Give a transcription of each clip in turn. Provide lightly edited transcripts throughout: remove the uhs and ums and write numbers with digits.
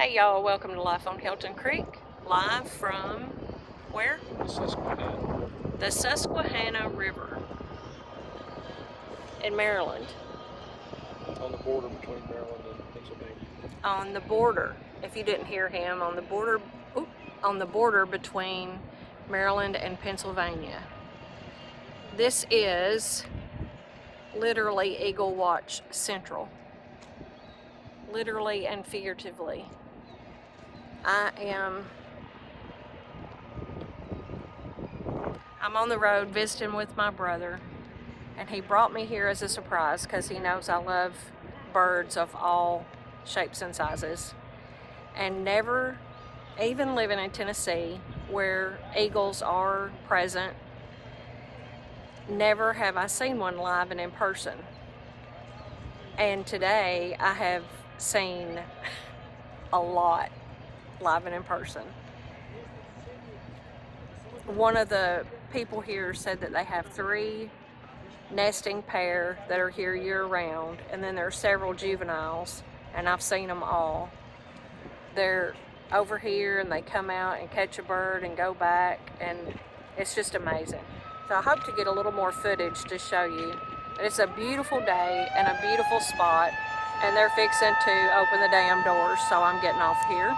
Hey y'all, welcome to Life on Hilton Creek, live from where? Susquehanna. The Susquehanna River in Maryland. On the border between Maryland and Pennsylvania. On the border, if you didn't hear him, on the border between Maryland and Pennsylvania. This is literally Eagle Watch Central. Literally and figuratively. I'm on the road visiting with my brother, and he brought me here as a surprise because he knows I love birds of all shapes and sizes. And never, even living in Tennessee where eagles are present, never have I seen one live and in person. And today I have seen a lot live and in person. One of the people here said that they have 3 nesting pair that are here year-round, and then there are several juveniles, and I've seen them all. They're over here and they come out and catch a bird and go back, and it's just amazing. So I hope to get a little more footage to show you. But it's a beautiful day and a beautiful spot, and they're fixing to open the damn doors, so I'm getting off here.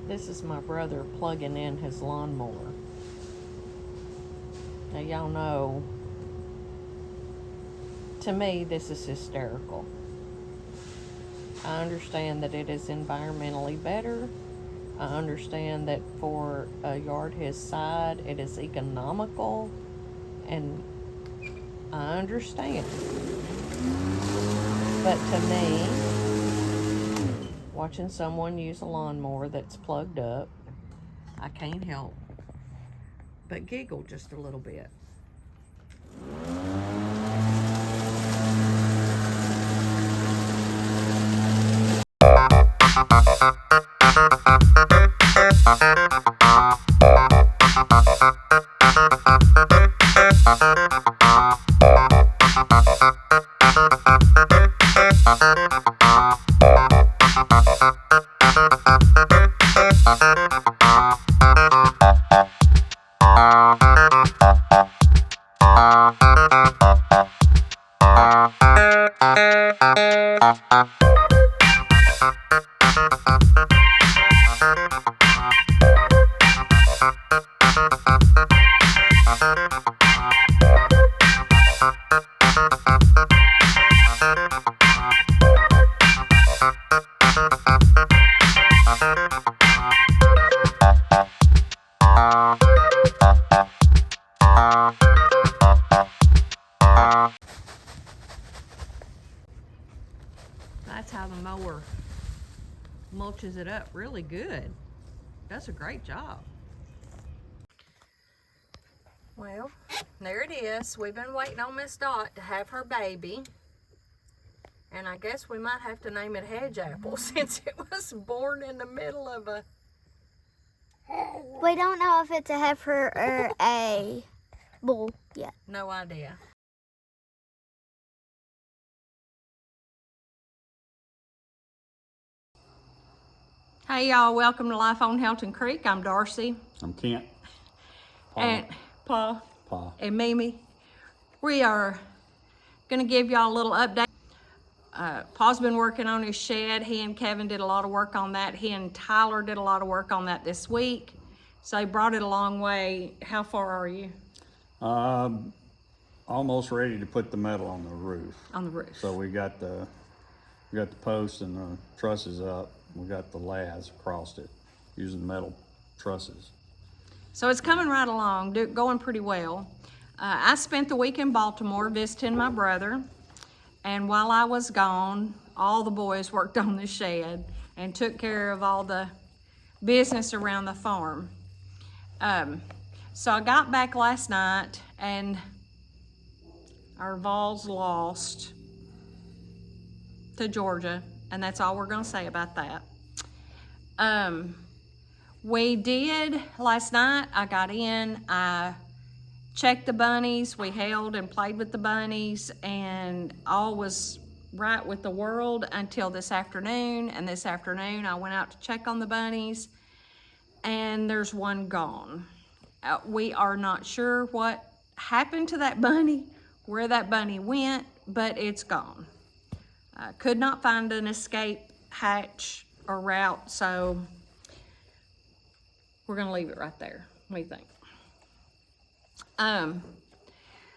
This is my brother plugging in his lawnmower. Now y'all know, to me this is hysterical. I understand that it is environmentally better. I understand that for a yard his size, it is economical, and I understand. But to me, watching someone use a lawnmower that's plugged up, I can't help but giggle just a little bit. That's how the mower mulches it up really good. Does a great job. Well, there it is. We've been waiting on Miss Dot to have her baby. And I guess we might have to name it Hedge Apple since it was born in the middle of a... Wait. we don't know if it's a heifer or a bull yet. No idea. Hey y'all, welcome to Life on Helton Creek. I'm Darcy. I'm Kent. Pa. And Pa. Pa. And Mimi. We are gonna give y'all a little update. Pa's been working on his shed. He and Kevin did a lot of work on that. He and Tyler did a lot of work on that this week. So they brought it a long way. How far are you? Almost ready to put the metal on the roof. On the roof. So we got the posts and the trusses up. We got the laths across it using metal trusses. So it's coming right along, going pretty well. I spent the week in Baltimore visiting my brother, and while I was gone, all the boys worked on the shed and took care of all the business around the farm. So I got back last night, and our Vols lost to Georgia, and that's all we're gonna say about that. We did, last night, I got in, I checked the bunnies, we held and played with the bunnies, and all was right with the world until this afternoon. And this afternoon, I went out to check on the bunnies, and there's one gone. We are not sure what happened to that bunny, where that bunny went, but it's gone. Could not find an escape hatch or route, so we're gonna leave it right there. What do you think?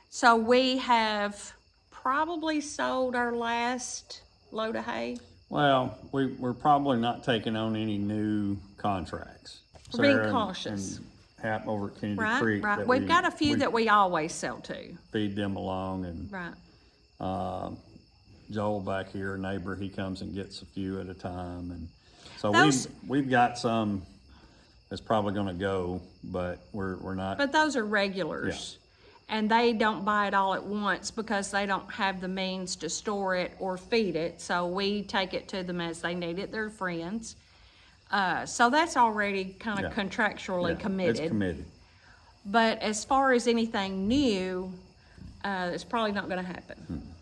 So we have probably sold our last load of hay. Well, we're probably not taking on any new contracts. We're being Sarah cautious. and Hap over at Kennedy Right, Creek. right. that We've got a few that we always sell to. feed them along, and Right. Joel back here, a neighbor, he comes and gets a few at a time, and so Those- we've got some that's probably going to go, but we're not. But those are regulars. And they don't buy it all at once because they don't have the means to store it or feed it. So we take it to them as they need it. They're friends. So that's already kind of Yeah. contractually Yeah, committed. It's committed. But as far as anything new, it's probably not going to happen.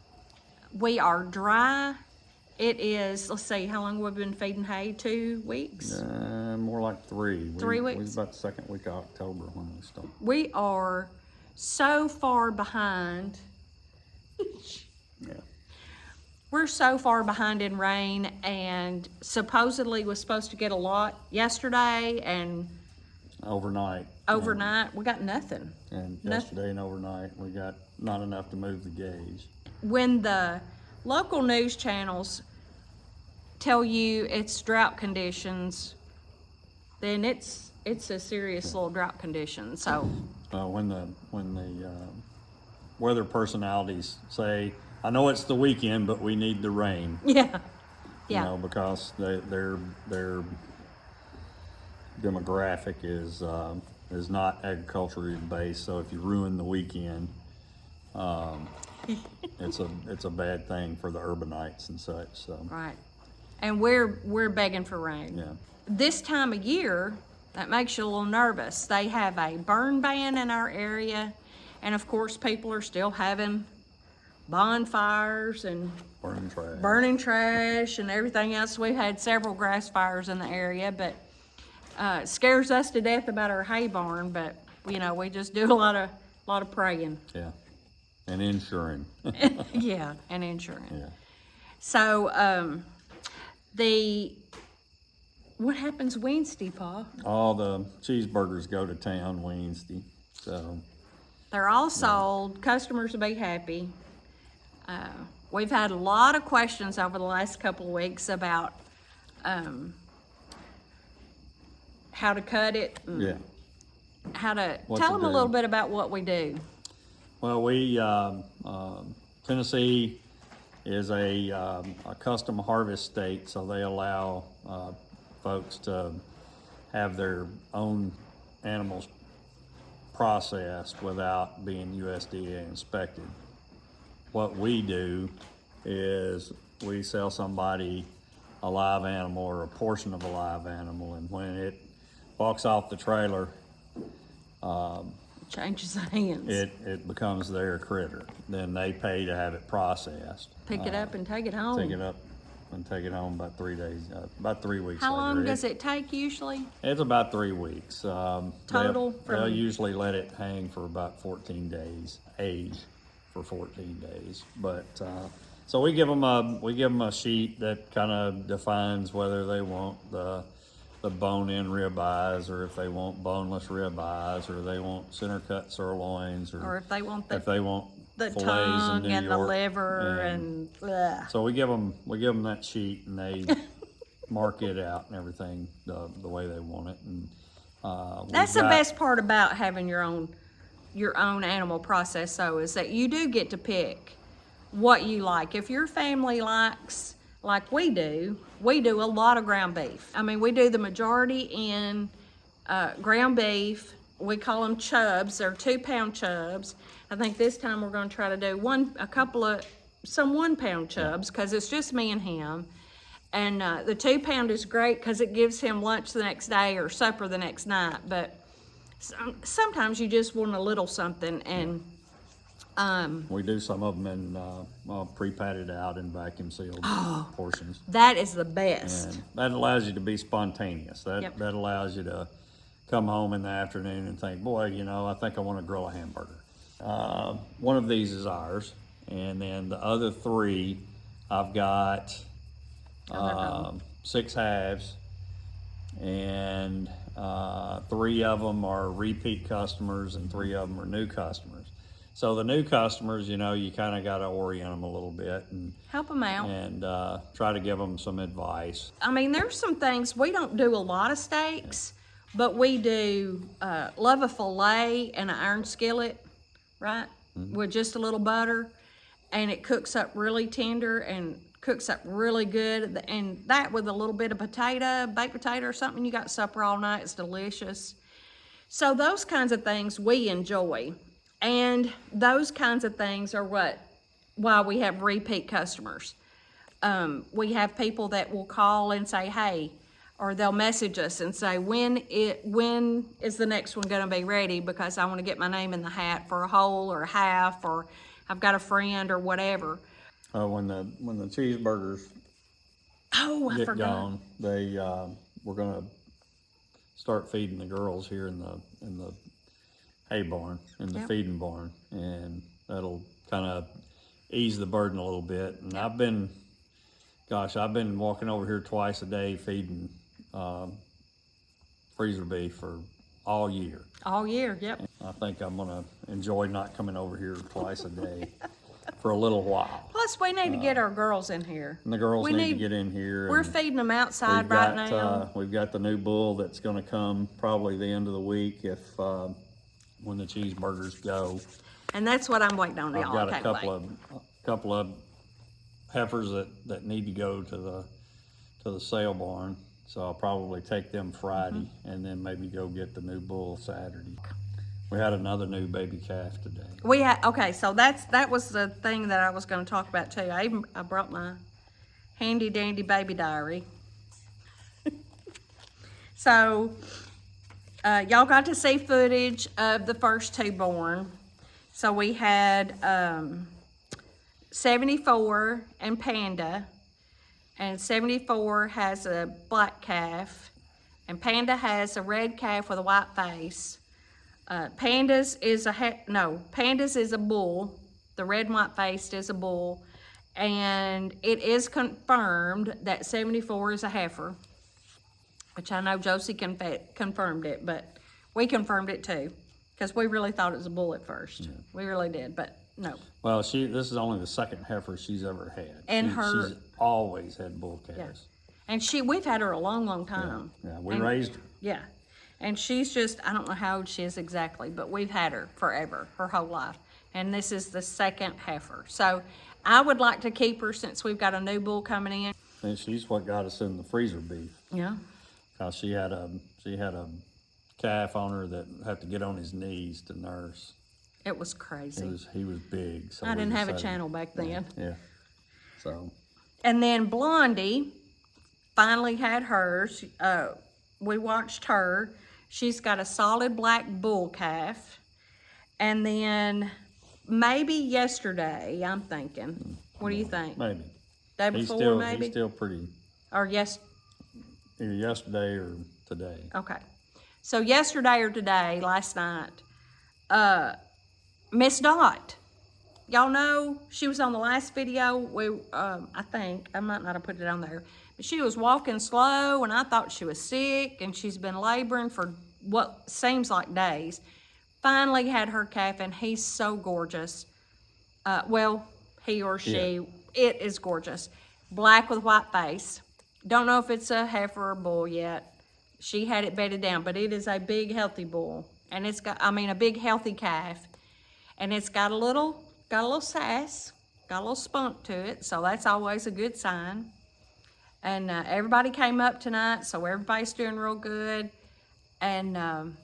We are dry. It is, let's see, how long we've been feeding hay? 2 weeks? More like 3. 3 We weeks? was about the second week of October when we started. We are so far behind. Yeah. We're so far behind in rain, and supposedly was supposed to get a lot yesterday and Overnight. overnight. We got nothing. And Nothing. yesterday and overnight, we got not enough to move the gauge. When the local news channels tell you it's drought conditions, then it's a serious little drought condition. So When the weather personalities say, I know it's the weekend, but we need the rain. yeah, You yeah. know, because their demographic is not agriculturally based. So if you ruin the weekend, it's a bad thing for the urbanites and such. So Right. And we're begging for rain. yeah. This time of year, that makes you a little nervous. They have a burn ban in our area, and of course people are still having bonfires and burning trash and everything else. We've had several grass fires in the area, but it scares us to death about our hay barn. But you know, we just do a lot of praying. Yeah. And insuring. Yeah, and insurance. Yeah. So what happens Wednesday, Pa? All the cheeseburgers go to town Wednesday. So They're all sold. Customers will be happy. We've had a lot of questions over the last couple of weeks about how to cut it. And yeah. How to What tell to them a do. little bit about what we do. Well, we Tennessee is a custom harvest state, so they allow folks to have their own animals processed without being USDA inspected. What we do is we sell somebody a live animal or a portion of a live animal, and when it walks off the trailer, Changes hands. it becomes their critter. Then they pay to have it processed. Pick it up and take it home. Take it up and take it home about 3 days, about 3 weeks How later. long does it take usually? It's about 3 weeks. Total They'll from- usually let it hang for about 14 days, age for 14 days. But, so we give them a sheet that kind of defines whether they want the bone-in ribeyes, or if they want boneless ribeyes, or they want center cut sirloins, Or if they want the fillets tongue in New and York. the liver and ugh. So we give them that sheet, and they mark it out and everything the way they want it. And That's the best part about having your own animal process, though, is that you do get to pick what you like. If your family likes, like we do a lot of ground beef. I mean, we do the majority in ground beef. We call them chubs. They're 2-pound chubs. I think this time we're going to try to do some 1-pound chubs, because it's just me and him. And the 2-pound is great because it gives him lunch the next day or supper the next night. But sometimes you just want a little something, and we do some of them in pre-patted out and vacuum sealed portions. that is the best. And that allows you to be spontaneous. Yep. That allows you to come home in the afternoon and think, boy, I think I want to grill a hamburger. One of these is ours, and then the other 3, I've got 6 halves, and 3 of them are repeat customers, and 3 of them are new customers. So the new customers, you kind of got to orient them a little bit and Help them out. and try to give them some advice. I mean, there's some things, we don't do a lot of steaks, but we do love a filet in an iron skillet, right? With just a little butter, and it cooks up really tender and cooks up really good. And that with a little bit of baked potato or something, you got supper all night, it's delicious. So those kinds of things we enjoy. And those kinds of things are why we have repeat customers. We have people that will call and say, hey, or they'll message us and say, when is the next one gonna be ready? Because I wanna get my name in the hat for a whole or a half, or I've got a friend or whatever. When the cheeseburgers Oh, I get forgot. gone, we're gonna start feeding the girls here in the hay barn, in the Yep. feeding barn, and that'll kind of ease the burden a little bit. And I've been walking over here twice a day feeding freezer beef for all year. All year, yep. I think I'm gonna enjoy not coming over here twice a day for a little while. Plus, we need to get our girls in here. And the girls We need to need- get in here. We're and feeding them outside right now. We've got the new bull that's gonna come probably the end of the week when the cheeseburgers go. And that's what I'm waiting on, I've y'all. got I a can't couple of heifers that need to go to the sale barn. So I'll probably take them Friday and then maybe go get the new bull Saturday. We had another new baby calf today. Okay, so that was the thing that I was going to talk about too. I brought my handy dandy baby diary. So y'all got to see footage of the first 2 born. So we had 74 and Panda, and 74 has a black calf, and Panda has a red calf with a white face. Panda's is a bull. The red and white faced is a bull, and it is confirmed that 74 is a heifer, which I know Josie confirmed it, but we confirmed it too, because we really thought it was a bull at first. Yeah. We really did, but no. Well, this is only the second heifer she's ever had. And she's always had bull calves. And we've had her a long, long time. Yeah, we And- raised her. Yeah. And she's just, I don't know how old she is exactly, but we've had her forever, her whole life. And this is the second heifer. So I would like to keep her since we've got a new bull coming in. And she's what got us in the freezer beef. Yeah. Cause she had a calf on her that had to get on his knees to nurse. It was crazy. He was big. So I we didn't have a decided- channel back then. Yeah. So And then Blondie finally had hers. We watched her. She's got a solid black bull calf. And then maybe yesterday, I'm thinking. What do you think? Maybe. Day before, maybe? He's still pretty, Or yes, either yesterday or today. okay. So yesterday or today, last night, Miss Dot. Y'all know she was on the last video. I think, I might not have put it on there, but she was walking slow and I thought she was sick and she's been laboring for what seems like days. Finally had her calf and he's so gorgeous. Well, he or she, it is gorgeous. Black with white face. Don't know if it's a heifer or bull yet. She had it bedded down, but it is a big healthy bull. And it's got, a big healthy calf. And it's got a little sass, got a little spunk to it, so that's always a good sign. And everybody came up tonight, so everybody's doing real good. And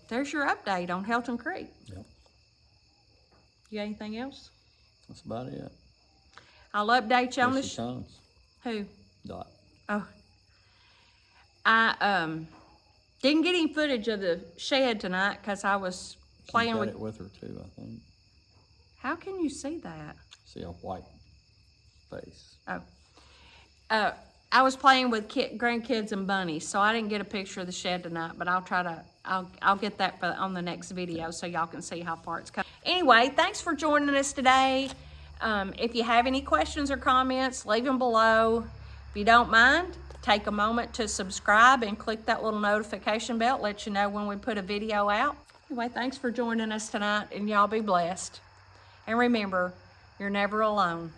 there's your update on Helton Creek. Yep. You got anything else? That's about it. I'll update you on Here the she comes. Who? Dot. Oh. I didn't get any footage of the shed tonight because I was playing She's got with it with her too, I think. How can you see that? See a white face. Oh. I was playing with grandkids and bunnies, so I didn't get a picture of the shed tonight, but I'll try to, I'll get that on the next video so y'all can see how far it's come. Anyway, thanks for joining us today. If you have any questions or comments, leave them below. If you don't mind, take a moment to subscribe and click that little notification bell. Let you know when we put a video out. Anyway, thanks for joining us tonight, and y'all be blessed. And remember, you're never alone.